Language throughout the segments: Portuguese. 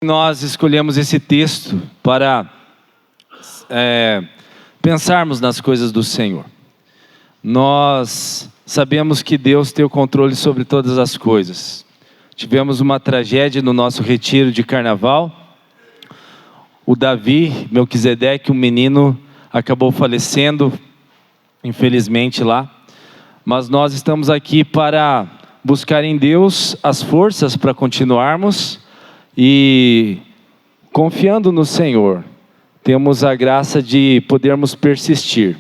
Nós escolhemos esse texto para pensarmos nas coisas do Senhor. Nós sabemos que Deus tem o controle sobre todas as coisas. Tivemos uma tragédia no nosso retiro de carnaval. O Davi, Melquisedeque, um menino, acabou falecendo, infelizmente lá. Mas nós estamos aqui para buscar em Deus as forças para continuarmos e confiando no Senhor, temos a graça de podermos persistir.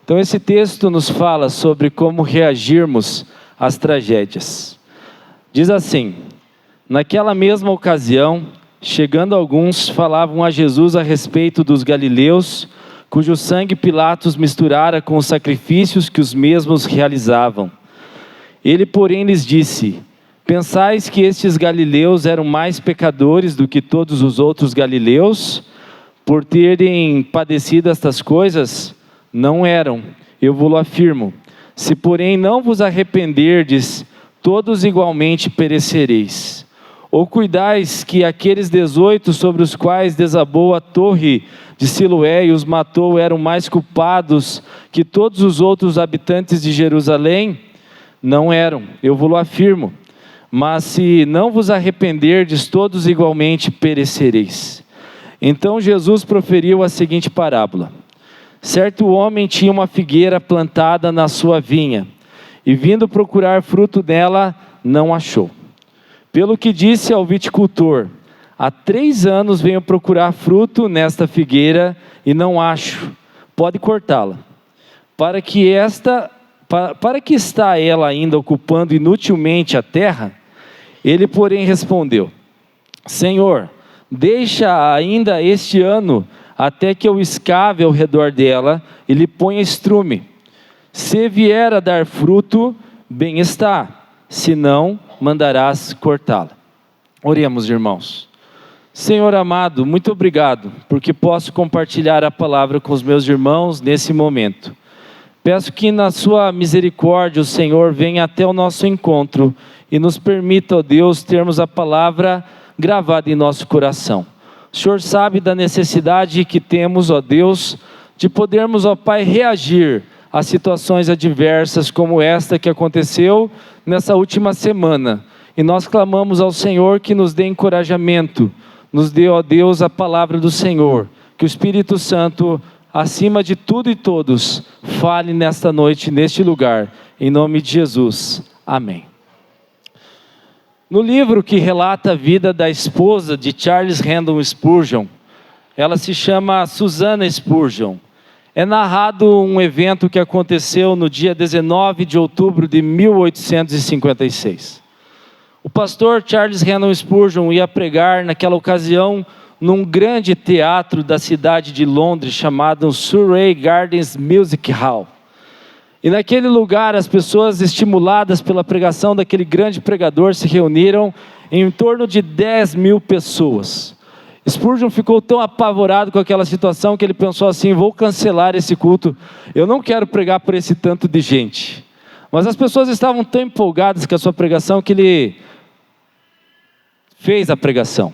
Então esse texto nos fala sobre como reagirmos às tragédias. Diz assim: naquela mesma ocasião, chegando alguns, falavam a Jesus a respeito dos galileus, cujo sangue Pilatos misturara com os sacrifícios que os mesmos realizavam. Ele, porém, lhes disse: pensais que estes galileus eram mais pecadores do que todos os outros galileus, por terem padecido estas coisas? Não eram, eu vos afirmo. Se, porém, não vos arrependerdes, todos igualmente perecereis. Ou cuidais que aqueles 18 sobre os quais desabou a torre de Siloé e os matou eram mais culpados que todos os outros habitantes de Jerusalém? Não eram, eu vos afirmo. Mas se não vos arrependerdes, todos igualmente perecereis. Então Jesus proferiu a seguinte parábola: certo homem tinha uma figueira plantada na sua vinha, e vindo procurar fruto dela, não achou. Pelo que disse ao viticultor: há 3 anos venho procurar fruto nesta figueira, e não acho. Pode cortá-la. Para que está ela ainda ocupando inutilmente a terra? Ele, porém, respondeu: Senhor, deixa ainda este ano, até que eu escave ao redor dela e lhe ponha estrume. Se vier a dar fruto, bem está, se não, mandarás cortá-la. Oremos, irmãos. Senhor amado, muito obrigado, porque posso compartilhar a palavra com os meus irmãos nesse momento. Peço que na sua misericórdia o Senhor venha até o nosso encontro e nos permita, ó Deus, termos a palavra gravada em nosso coração. O Senhor sabe da necessidade que temos, ó Deus, de podermos, ó Pai, reagir a situações adversas como esta que aconteceu nessa última semana. E nós clamamos ao Senhor que nos dê encorajamento, nos dê, ó Deus, a palavra do Senhor, que o Espírito Santo, acima de tudo e todos, fale nesta noite, neste lugar, em nome de Jesus, amém. No livro que relata a vida da esposa de Charles Haddon Spurgeon, ela se chama Susannah Spurgeon, é narrado um evento que aconteceu no dia 19 de outubro de 1856. O pastor Charles Haddon Spurgeon ia pregar naquela ocasião num grande teatro da cidade de Londres, chamado Surrey Gardens Music Hall. E naquele lugar, as pessoas estimuladas pela pregação daquele grande pregador se reuniram em torno de 10.000 pessoas. Spurgeon ficou tão apavorado com aquela situação que ele pensou assim: vou cancelar esse culto, eu não quero pregar por esse tanto de gente. Mas as pessoas estavam tão empolgadas com a sua pregação que ele fez a pregação.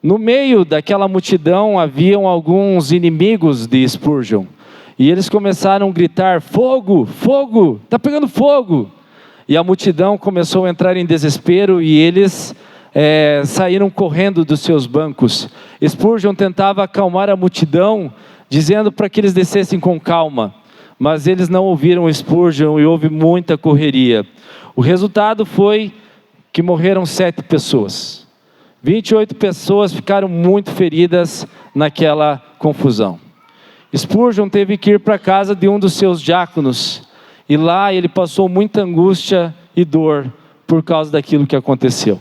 No meio daquela multidão haviam alguns inimigos de Spurgeon, e eles começaram a gritar: fogo, fogo, está pegando fogo. E a multidão começou a entrar em desespero e eles saíram correndo dos seus bancos. Spurgeon tentava acalmar a multidão, dizendo para que eles descessem com calma, mas eles não ouviram Spurgeon e houve muita correria. O resultado foi que morreram 7 pessoas. 28 pessoas ficaram muito feridas naquela confusão. Spurgeon teve que ir para a casa de um dos seus diáconos, e lá ele passou muita angústia e dor por causa daquilo que aconteceu.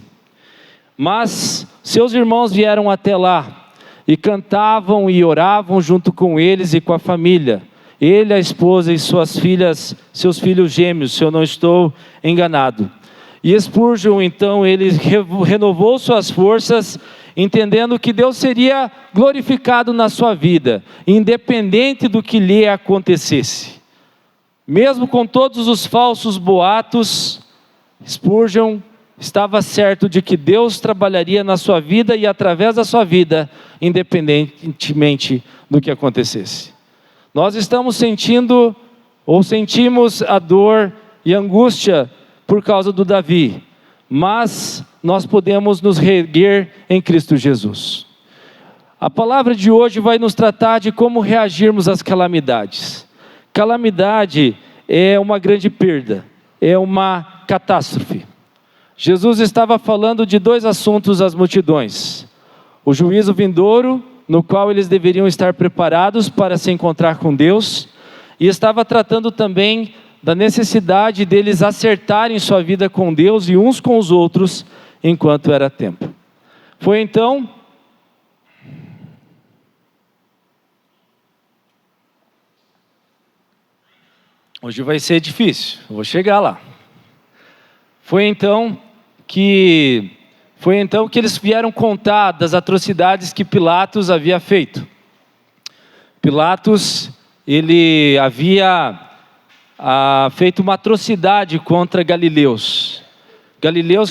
Mas seus irmãos vieram até lá, e cantavam e oravam junto com eles e com a família. Ele, a esposa e suas filhas, seus filhos gêmeos, se eu não estou enganado. E Spurgeon, então, ele renovou suas forças, entendendo que Deus seria glorificado na sua vida, independente do que lhe acontecesse. Mesmo com todos os falsos boatos, Spurgeon estava certo de que Deus trabalharia na sua vida e através da sua vida, independentemente do que acontecesse. Nós estamos sentindo ou sentimos a dor e angústia por causa do Davi, mas nós podemos nos reerguer em Cristo Jesus. A palavra de hoje vai nos tratar de como reagirmos às calamidades. Calamidade é uma grande perda, é uma catástrofe. Jesus estava falando de dois assuntos às multidões: o juízo vindouro, no qual eles deveriam estar preparados para se encontrar com Deus, e estava tratando também da necessidade deles acertarem sua vida com Deus e uns com os outros, enquanto era tempo. Foi então hoje vai ser difícil, eu vou chegar lá. Foi então que eles vieram contar das atrocidades que Pilatos havia feito. Pilatos, ele havia feito uma atrocidade contra galileus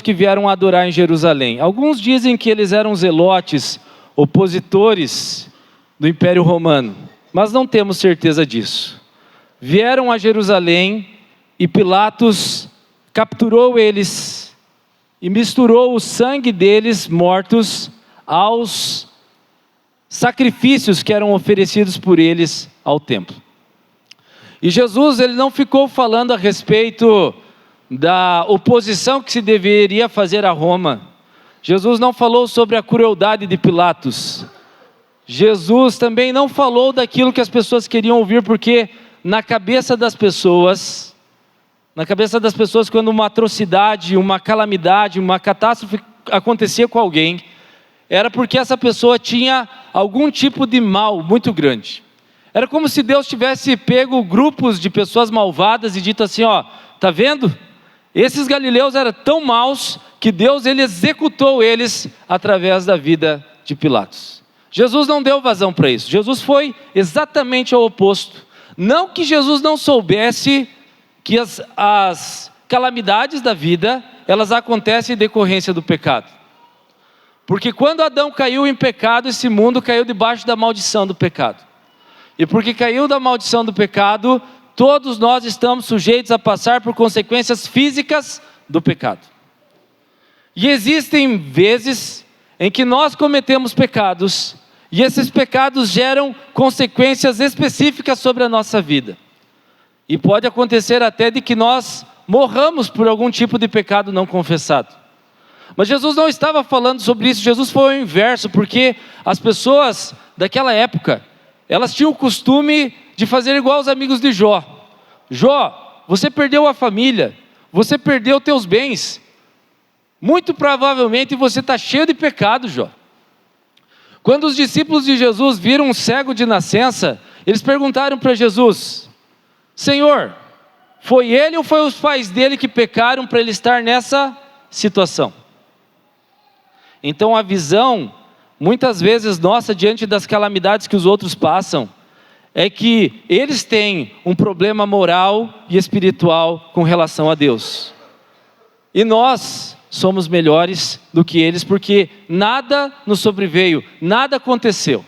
que vieram adorar em Jerusalém. Alguns dizem que eles eram zelotes, opositores do Império Romano, mas não temos certeza disso. Vieram a Jerusalém e Pilatos capturou eles e misturou o sangue deles mortos aos sacrifícios que eram oferecidos por eles ao templo. E Jesus, ele não ficou falando a respeito da oposição que se deveria fazer a Roma. Jesus não falou sobre a crueldade de Pilatos. Jesus também não falou daquilo que as pessoas queriam ouvir, porque na cabeça das pessoas, quando uma atrocidade, uma calamidade, uma catástrofe acontecia com alguém, era porque essa pessoa tinha algum tipo de mal muito grande. Era como se Deus tivesse pego grupos de pessoas malvadas e dito assim: ó, tá vendo? Esses galileus eram tão maus que Deus, ele executou eles através da vida de Pilatos. Jesus não deu vazão para isso. Jesus foi exatamente ao oposto. Não que Jesus não soubesse que as calamidades da vida, elas acontecem em decorrência do pecado. Porque quando Adão caiu em pecado, esse mundo caiu debaixo da maldição do pecado. E porque caiu da maldição do pecado, todos nós estamos sujeitos a passar por consequências físicas do pecado. E existem vezes em que nós cometemos pecados, e esses pecados geram consequências específicas sobre a nossa vida. E pode acontecer até de que nós morramos por algum tipo de pecado não confessado. Mas Jesus não estava falando sobre isso. Jesus foi o inverso, porque as pessoas daquela época, elas tinham o costume de fazer igual os amigos de Jó. Jó, você perdeu a família, você perdeu teus bens, muito provavelmente você está cheio de pecado, Jó. Quando os discípulos de Jesus viram um cego de nascença, eles perguntaram para Jesus: Senhor, foi ele ou foi os pais dele que pecaram para ele estar nessa situação? Então a visão, muitas vezes nossa, diante das calamidades que os outros passam, é que eles têm um problema moral e espiritual com relação a Deus. E nós somos melhores do que eles, porque nada nos sobreveio, nada aconteceu.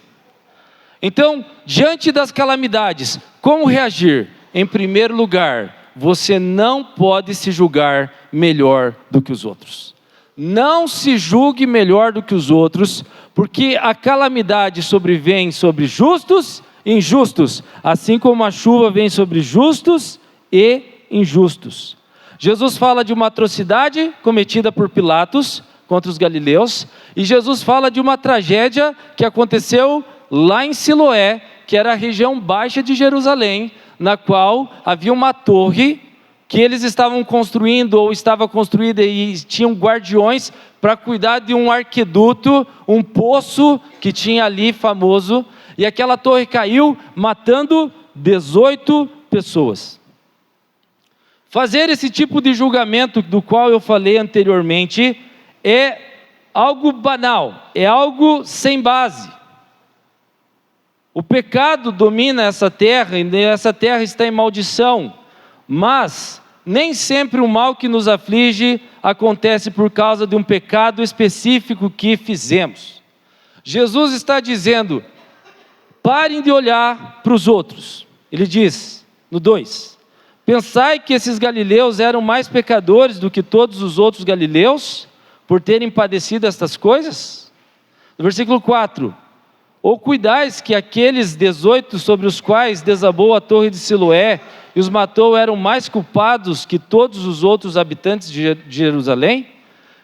Então, diante das calamidades, como reagir? Em primeiro lugar, você não pode se julgar melhor do que os outros. Não se julgue melhor do que os outros, porque a calamidade sobrevém sobre justos e injustos, assim como a chuva vem sobre justos e injustos. Jesus fala de uma atrocidade cometida por Pilatos contra os galileus, e Jesus fala de uma tragédia que aconteceu lá em Siloé, que era a região baixa de Jerusalém, na qual havia uma torre que eles estavam construindo, ou estava construída, e tinham guardiões para cuidar de um arqueduto, um poço que tinha ali famoso, e aquela torre caiu, matando 18 pessoas. Fazer esse tipo de julgamento do qual eu falei anteriormente é algo banal, é algo sem base. O pecado domina essa terra, e essa terra está em maldição, mas nem sempre o mal que nos aflige acontece por causa de um pecado específico que fizemos. Jesus está dizendo: parem de olhar para os outros. Ele diz, no 2, pensai que esses galileus eram mais pecadores do que todos os outros galileus, por terem padecido estas coisas? No versículo 4, ou cuidais que aqueles 18 sobre os quais desabou a torre de Siloé e os matou eram mais culpados que todos os outros habitantes de Jerusalém?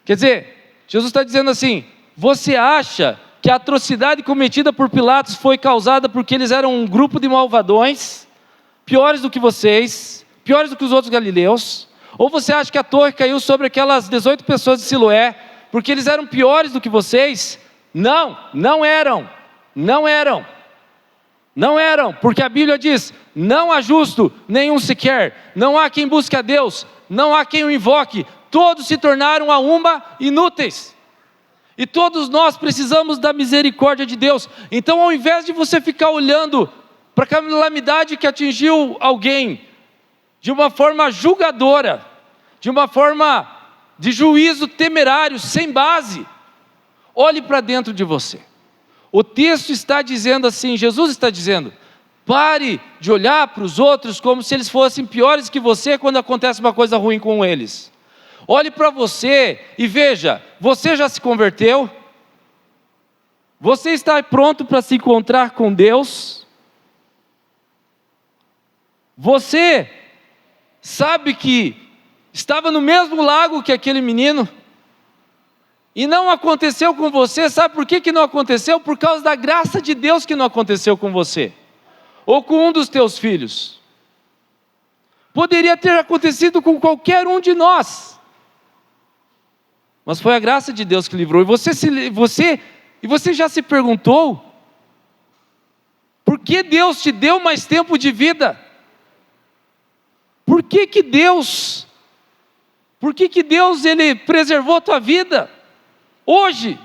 Quer dizer, Jesus está dizendo assim: você acha que a atrocidade cometida por Pilatos foi causada porque eles eram um grupo de malvadões, piores do que vocês, piores do que os outros galileus? Ou você acha que a torre caiu sobre aquelas 18 pessoas de Siloé porque eles eram piores do que vocês? Não, não eram, porque a Bíblia diz: não há justo, nenhum sequer, não há quem busque a Deus, não há quem o invoque, todos se tornaram a uma inúteis. E todos nós precisamos da misericórdia de Deus. Então, ao invés de você ficar olhando para a calamidade que atingiu alguém de uma forma julgadora, de uma forma de juízo temerário, sem base, olhe para dentro de você. O texto está dizendo assim, Jesus está dizendo: pare de olhar para os outros como se eles fossem piores que você quando acontece uma coisa ruim com eles. Olhe para você e veja, você já se converteu? Você está pronto para se encontrar com Deus? Você sabe que estava no mesmo lago que aquele menino e não aconteceu com você? Sabe por que não aconteceu? Por causa da graça de Deus que não aconteceu com você, ou com um dos teus filhos. Poderia ter acontecido com qualquer um de nós, mas foi a graça de Deus que livrou. E você já se perguntou: por que Deus te deu mais tempo de vida? Por que Deus Ele preservou a tua vida? Hoje,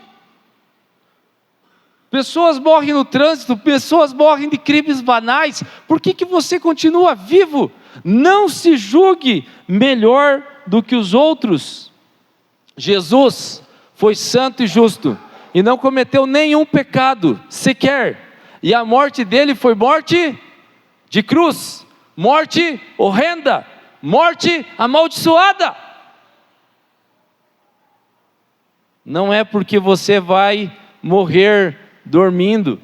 pessoas morrem no trânsito, pessoas morrem de crimes banais. Por que você continua vivo? Não se julgue melhor do que os outros. Jesus foi santo e justo e não cometeu nenhum pecado sequer, e a morte dele foi morte de cruz, morte horrenda, morte amaldiçoada. Não é porque você vai morrer dormindo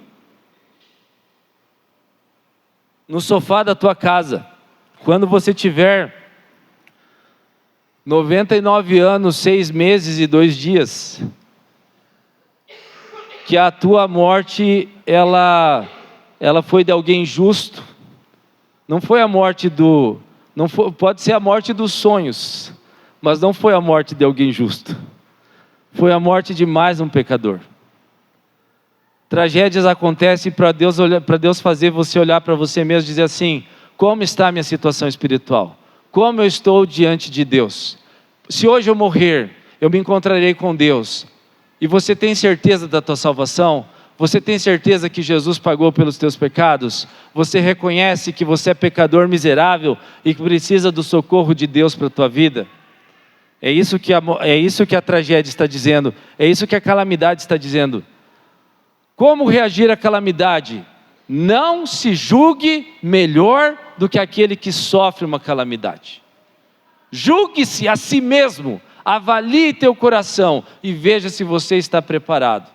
no sofá da tua casa, quando você tiver 99 anos, 6 meses e 2 dias, que a tua morte, ela foi de alguém justo. Não foi a morte pode ser a morte dos sonhos, mas não foi a morte de alguém justo. Foi a morte de mais um pecador. Tragédias acontecem para Deus fazer você olhar para você mesmo e dizer assim: como está a minha situação espiritual? Como eu estou diante de Deus? Se hoje eu morrer, eu me encontrarei com Deus. E você tem certeza da tua salvação? Você tem certeza que Jesus pagou pelos teus pecados? Você reconhece que você é pecador miserável e que precisa do socorro de Deus para a tua vida? É isso que a tragédia está dizendo. É isso que a calamidade está dizendo. Como reagir à calamidade? Não se julgue melhor do que aquele que sofre uma calamidade. Julgue-se a si mesmo, avalie teu coração e veja se você está preparado.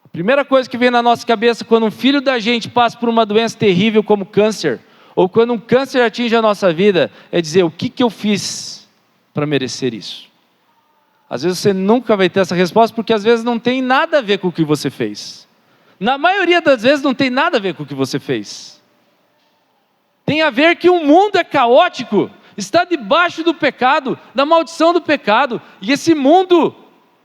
A primeira coisa que vem na nossa cabeça quando um filho da gente passa por uma doença terrível como câncer, ou quando um câncer atinge a nossa vida, é dizer: o que eu fiz para merecer isso? Às vezes você nunca vai ter essa resposta, porque às vezes não tem nada a ver com o que você fez. Na maioria das vezes não tem nada a ver com o que você fez. Tem a ver que o mundo é caótico, está debaixo do pecado, da maldição do pecado, e esse mundo,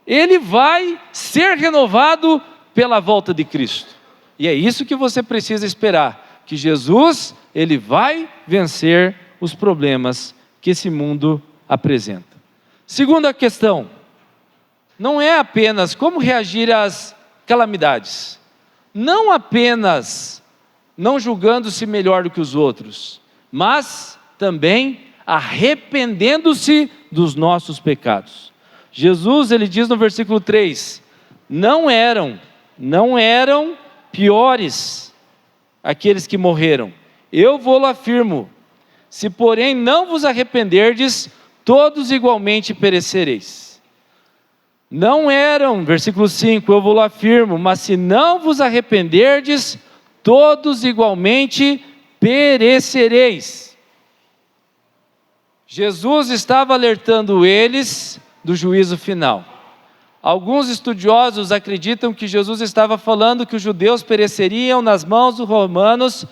ele vai ser renovado pela volta de Cristo. E é isso que você precisa esperar, que Jesus, ele vai vencer os problemas que esse mundo apresenta. Segunda questão, não é apenas como reagir às calamidades, não apenas não julgando-se melhor do que os outros, mas também arrependendo-se dos nossos pecados. Jesus, ele diz no versículo 3, não eram piores aqueles que morreram. Eu vou-lo afirmo, se porém não vos arrependerdes, todos igualmente perecereis. Não eram, versículo 5, eu vou-lo afirmo, mas se não vos arrependerdes, todos igualmente perecereis. Jesus estava alertando eles do juízo final. Alguns estudiosos acreditam que Jesus estava falando que os judeus pereceriam nas mãos dos romanos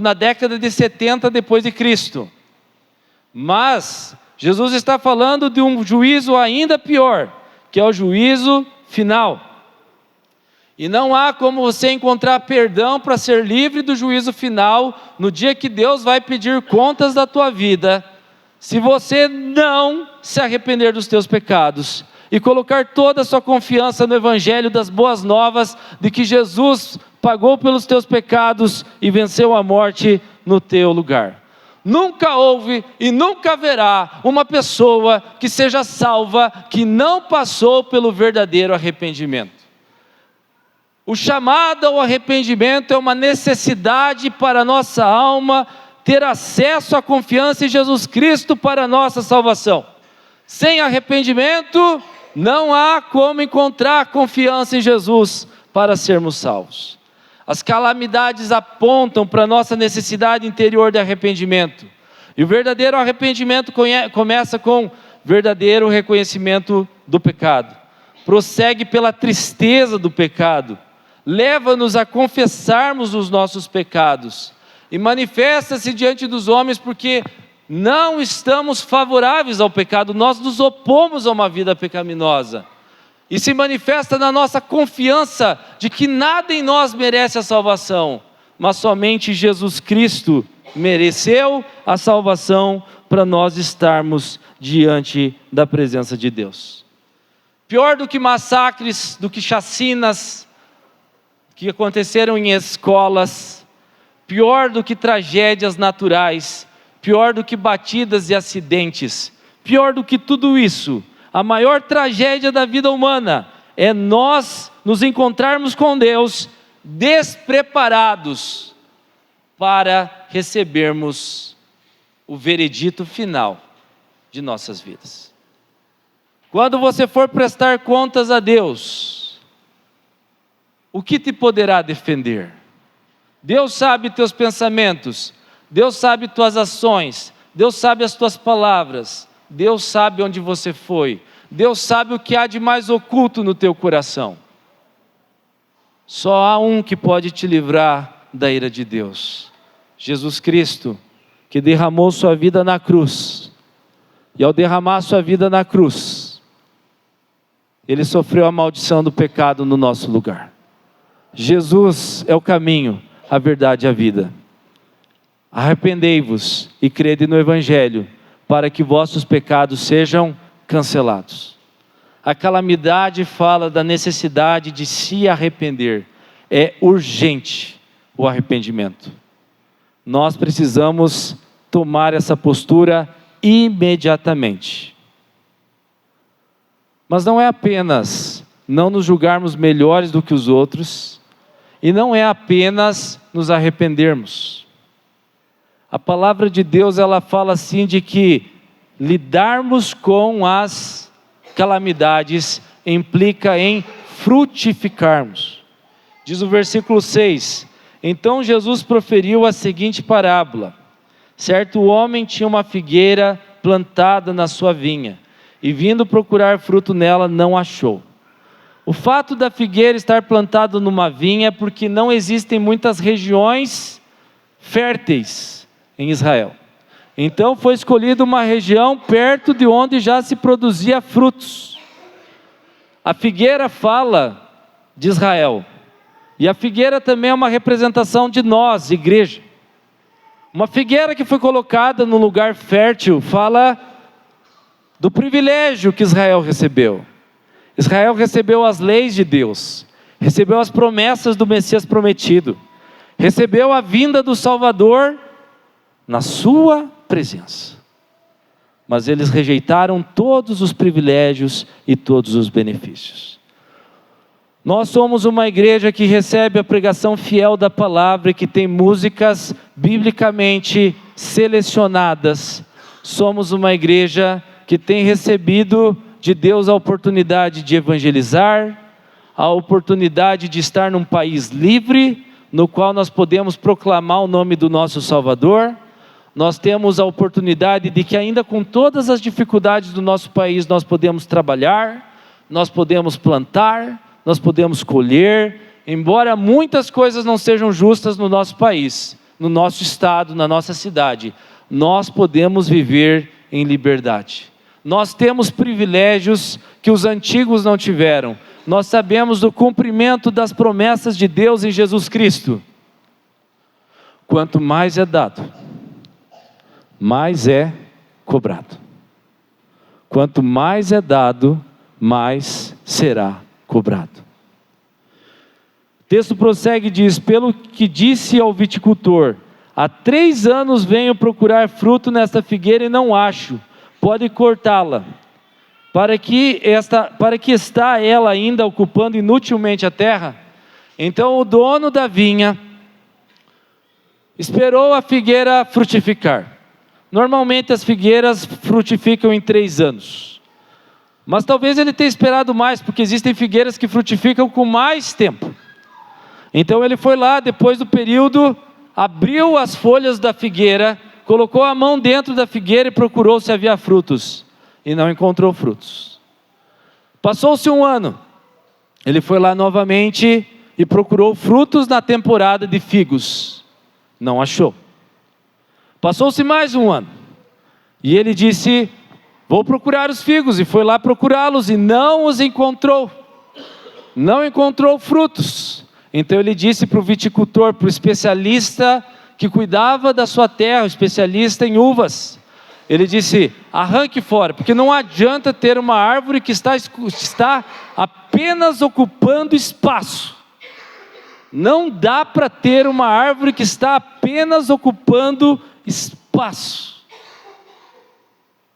na década de 70 depois de Cristo. Mas Jesus está falando de um juízo ainda pior, que é o juízo final. E não há como você encontrar perdão para ser livre do juízo final no dia que Deus vai pedir contas da tua vida, se você não se arrepender dos teus pecados e colocar toda a sua confiança no Evangelho das boas novas de que Jesus pagou pelos teus pecados e venceu a morte no teu lugar. Nunca houve e nunca haverá uma pessoa que seja salva que não passou pelo verdadeiro arrependimento. O chamado ao arrependimento é uma necessidade para a nossa alma ter acesso à confiança em Jesus Cristo para a nossa salvação. Sem arrependimento, não há como encontrar confiança em Jesus para sermos salvos. As calamidades apontam para a nossa necessidade interior de arrependimento. E o verdadeiro arrependimento começa com verdadeiro reconhecimento do pecado. Prossegue pela tristeza do pecado. Leva-nos a confessarmos os nossos pecados. E manifesta-se diante dos homens porque não estamos favoráveis ao pecado. Nós nos opomos a uma vida pecaminosa. E se manifesta na nossa confiança de que nada em nós merece a salvação, mas somente Jesus Cristo mereceu a salvação para nós estarmos diante da presença de Deus. Pior do que massacres, do que chacinas que aconteceram em escolas, pior do que tragédias naturais, pior do que batidas e acidentes, pior do que tudo isso, a maior tragédia da vida humana é nós nos encontrarmos com Deus despreparados para recebermos o veredito final de nossas vidas. Quando você for prestar contas a Deus, o que te poderá defender? Deus sabe teus pensamentos, Deus sabe tuas ações, Deus sabe as tuas palavras, Deus sabe onde você foi, Deus sabe o que há de mais oculto no teu coração. Só há um que pode te livrar da ira de Deus: Jesus Cristo, que derramou sua vida na cruz. E ao derramar sua vida na cruz, Ele sofreu a maldição do pecado no nosso lugar. Jesus é o caminho, a verdade e a vida. Arrependei-vos e crede no Evangelho, para que vossos pecados sejam cancelados. A calamidade fala da necessidade de se arrepender. É urgente o arrependimento. Nós precisamos tomar essa postura imediatamente. Mas não é apenas não nos julgarmos melhores do que os outros, e não é apenas nos arrependermos. A palavra de Deus, ela fala assim de que lidarmos com as calamidades implica em frutificarmos. Diz o versículo 6, então Jesus proferiu a seguinte parábola: certo homem tinha uma figueira plantada na sua vinha, e vindo procurar fruto nela, não achou. O fato da figueira estar plantada numa vinha é porque não existem muitas regiões férteis em Israel. Então foi escolhida uma região perto de onde já se produzia frutos. A figueira fala de Israel. E a figueira também é uma representação de nós, igreja. Uma figueira que foi colocada num lugar fértil fala do privilégio que Israel recebeu. Israel recebeu as leis de Deus, recebeu as promessas do Messias prometido, recebeu a vinda do Salvador na sua presença. mas eles rejeitaram todos os privilégios e todos os benefícios. Nós somos uma igreja que recebe a pregação fiel da palavra e que tem músicas biblicamente selecionadas. Somos uma igreja que tem recebido de Deus a oportunidade de evangelizar, a oportunidade de estar num país livre, no qual nós podemos proclamar o nome do nosso Salvador. Nós temos a oportunidade de que ainda com todas as dificuldades do nosso país, nós podemos trabalhar, nós podemos plantar, nós podemos colher, embora muitas coisas não sejam justas no nosso país, no nosso estado, na nossa cidade, nós podemos viver em liberdade. Nós temos privilégios que os antigos não tiveram. Nós sabemos do cumprimento das promessas de Deus em Jesus Cristo. Quanto mais é dado, mais é cobrado. Quanto mais é dado, mais será cobrado. O texto prossegue e diz: pelo que disse ao viticultor, há 3 anos venho procurar fruto nesta figueira e não acho, pode cortá-la. Para que está ela ainda ocupando inutilmente a terra? Então o dono da vinha esperou a figueira frutificar. Normalmente as figueiras frutificam em 3 anos. Mas talvez ele tenha esperado mais, porque existem figueiras que frutificam com mais tempo. Então ele foi lá, depois do período, abriu as folhas da figueira, colocou a mão dentro da figueira e procurou se havia frutos. E não encontrou frutos. Passou-se 1 ano. Ele foi lá novamente e procurou frutos na temporada de figos. Não achou. Passou-se mais 1 ano. E ele disse: vou procurar os figos. E foi lá procurá-los e não os encontrou. Não encontrou frutos. Então ele disse para o viticultor, para o especialista que cuidava da sua terra, o especialista em uvas. Ele disse: arranque fora, porque não adianta ter uma árvore que está apenas ocupando espaço. Não dá para ter uma árvore que está apenas ocupando espaço.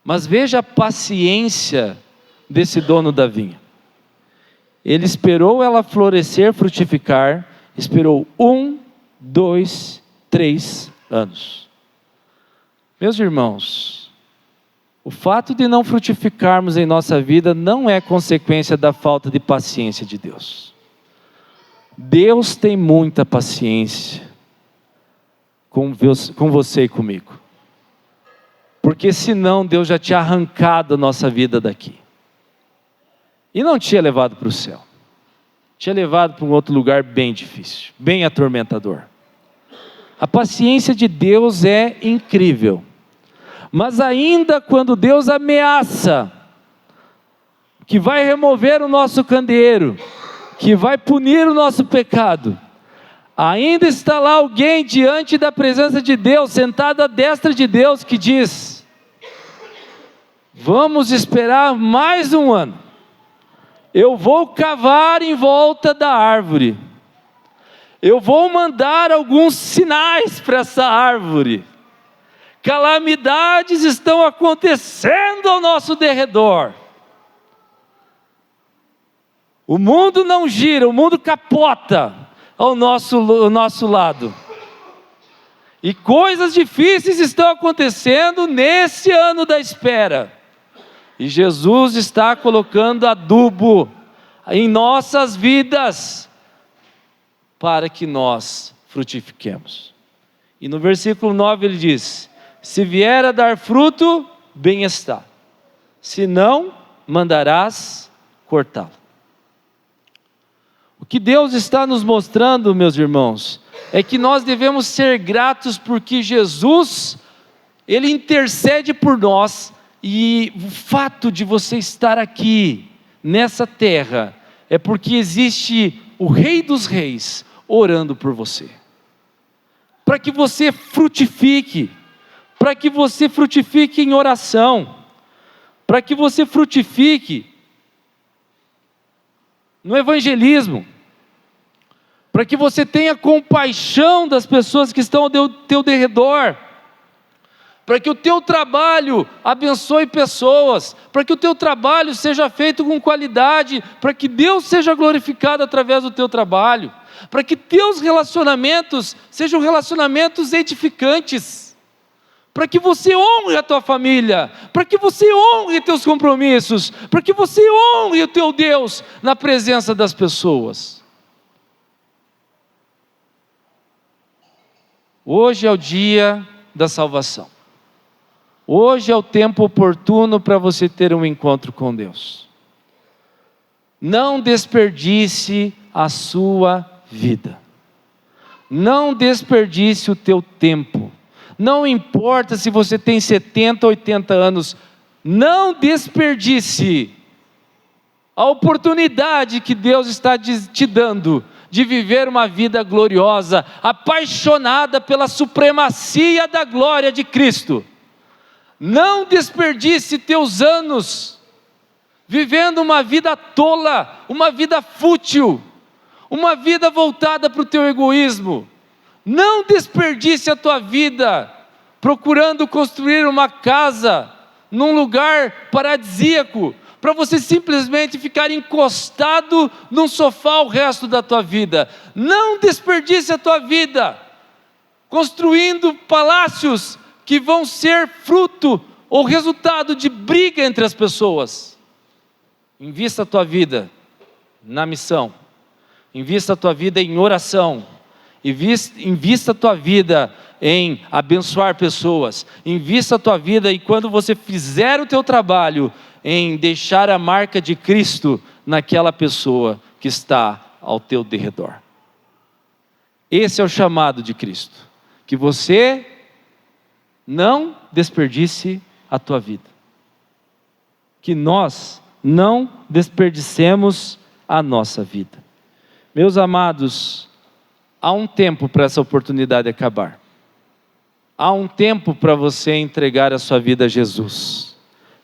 Mas veja a paciência desse dono da vinha. Ele esperou ela florescer, frutificar, esperou 1, 2, 3 anos. Meus irmãos, o fato de não frutificarmos em nossa vida não é consequência da falta de paciência de Deus. Deus tem muita paciência com você e comigo. Porque senão Deus já tinha arrancado a nossa vida daqui. E não tinha levado para o céu. Tinha levado para um outro lugar bem difícil, bem atormentador. A paciência de Deus é incrível. Mas ainda quando Deus ameaça que vai remover o nosso candeeiro, que vai punir o nosso pecado, ainda está lá alguém diante da presença de Deus, sentado à destra de Deus, que diz: vamos esperar mais 1 ano. Eu vou cavar em volta da árvore. Eu vou mandar alguns sinais para essa árvore. Calamidades estão acontecendo ao nosso derredor. O mundo não gira, o mundo capota ao nosso lado. E coisas difíceis estão acontecendo nesse ano da espera. E Jesus está colocando adubo em nossas vidas para que nós frutifiquemos. E no versículo 9 ele diz: se vier a dar fruto, bem está. Se não, mandarás cortá-lo. O que Deus está nos mostrando, meus irmãos, é que nós devemos ser gratos porque Jesus, Ele intercede por nós. E o fato de você estar aqui, nessa terra, é porque existe o Rei dos Reis orando por você. Para que você frutifique, para que você frutifique em oração, para que você frutifique no evangelismo, para que você tenha compaixão das pessoas que estão ao teu derredor, para que o teu trabalho abençoe pessoas, para que o teu trabalho seja feito com qualidade, para que Deus seja glorificado através do teu trabalho, para que teus relacionamentos sejam relacionamentos edificantes, para que você honre a tua família, para que você honre teus compromissos, para que você honre o teu Deus na presença das pessoas. Hoje é o dia da salvação. Hoje é o tempo oportuno para você ter um encontro com Deus. Não desperdice a sua vida. Não desperdice o teu tempo. Não importa se você tem 70, 80 anos, não desperdice a oportunidade que Deus está te dando de viver uma vida gloriosa, apaixonada pela supremacia da glória de Cristo. Não desperdice teus anos vivendo uma vida tola, uma vida fútil, uma vida voltada para o teu egoísmo. Não desperdice a tua vida procurando construir uma casa num lugar paradisíaco, para você simplesmente ficar encostado num sofá o resto da tua vida. Não desperdice a tua vida construindo palácios que vão ser fruto ou resultado de briga entre as pessoas. Invista a tua vida na missão, invista a tua vida em oração, invista a tua vida em abençoar pessoas, invista a tua vida e quando você fizer o teu trabalho, em deixar a marca de Cristo naquela pessoa que está ao teu derredor. Esse é o chamado de Cristo, que você não desperdice a tua vida, que nós não desperdicemos a nossa vida. Meus amados, há um tempo para essa oportunidade acabar. Há um tempo para você entregar a sua vida a Jesus.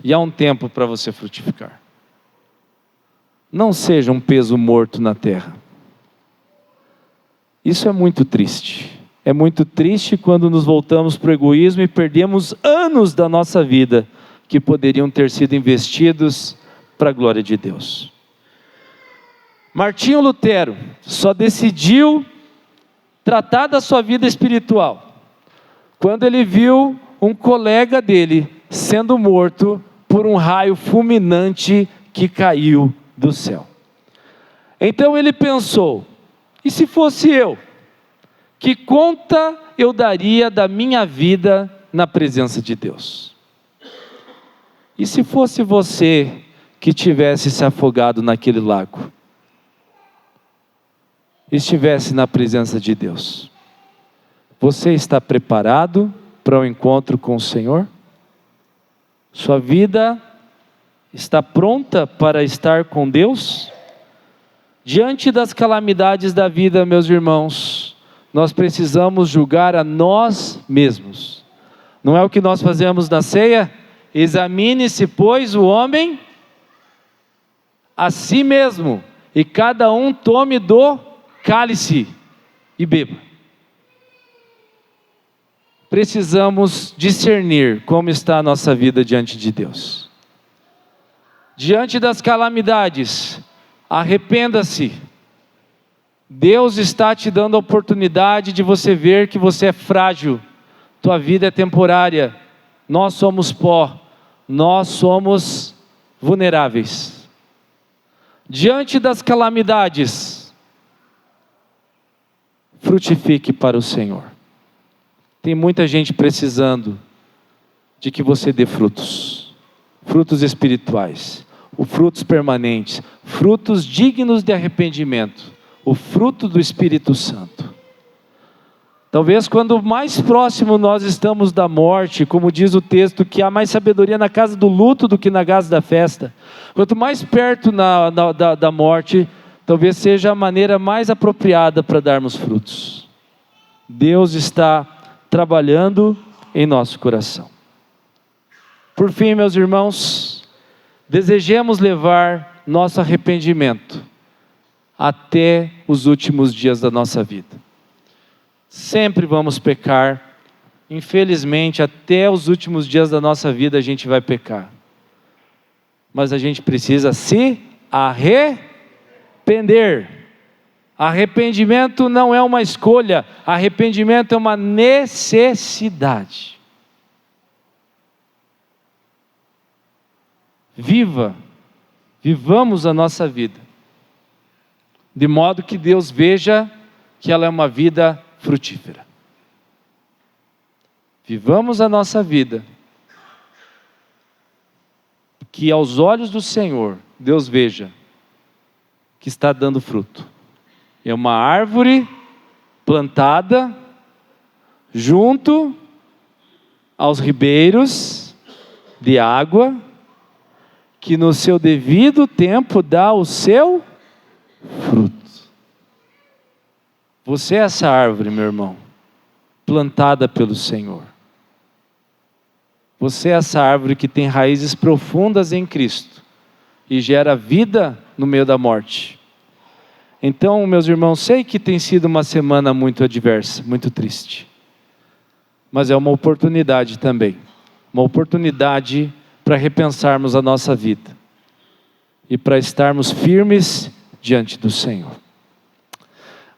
E há um tempo para você frutificar. Não seja um peso morto na terra. Isso é muito triste. É muito triste quando nos voltamos para o egoísmo e perdemos anos da nossa vida que poderiam ter sido investidos para a glória de Deus. Martinho Lutero só decidiu tratar da sua vida espiritual quando ele viu um colega dele sendo morto por um raio fulminante que caiu do céu. Então ele pensou, e se fosse eu? Que conta eu daria da minha vida na presença de Deus? E se fosse você que tivesse se afogado naquele lago? Estivesse na presença de Deus? Você está preparado para o encontro com o Senhor? Sua vida está pronta para estar com Deus? Diante das calamidades da vida, meus irmãos, nós precisamos julgar a nós mesmos. Não é o que nós fazemos na ceia? Examine-se, pois, o homem a si mesmo, e cada um tome do cálice e beba. Precisamos discernir como está a nossa vida diante de Deus. Diante das calamidades, arrependa-se. Deus está te dando a oportunidade de você ver que você é frágil, tua vida é temporária, nós somos pó, nós somos vulneráveis. Diante das calamidades, frutifique para o Senhor. Tem muita gente precisando de que você dê frutos, frutos espirituais, frutos permanentes, frutos dignos de arrependimento, o fruto do Espírito Santo. Talvez quando mais próximo nós estamos da morte, como diz o texto, que há mais sabedoria na casa do luto do que na casa da festa. Quanto mais perto da morte, talvez seja a maneira mais apropriada para darmos frutos. Deus está trabalhando em nosso coração. Por fim, meus irmãos, desejemos levar nosso arrependimento até os últimos dias da nossa vida. Sempre vamos pecar, infelizmente, até os últimos dias da nossa vida a gente vai pecar. Mas a gente precisa se arrepender. Arrependimento não é uma escolha, arrependimento é uma necessidade. Vivamos a nossa vida, de modo que Deus veja que ela é uma vida frutífera. Vivamos a nossa vida, que aos olhos do Senhor, Deus veja que está dando fruto. É uma árvore plantada junto aos ribeiros de água, que no seu devido tempo dá o seu fruto. Você é essa árvore, meu irmão, plantada pelo Senhor. Você é essa árvore que tem raízes profundas em Cristo e gera vida no meio da morte. Então, meus irmãos, sei que tem sido uma semana muito adversa, muito triste. Mas é uma oportunidade também. Uma oportunidade para repensarmos a nossa vida. E para estarmos firmes diante do Senhor.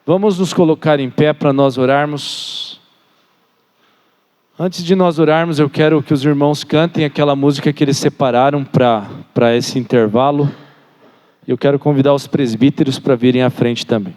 Vamos nos colocar em pé para nós orarmos. Antes de nós orarmos, eu quero que os irmãos cantem aquela música que eles separaram para esse intervalo. Eu quero convidar os presbíteros para virem à frente também.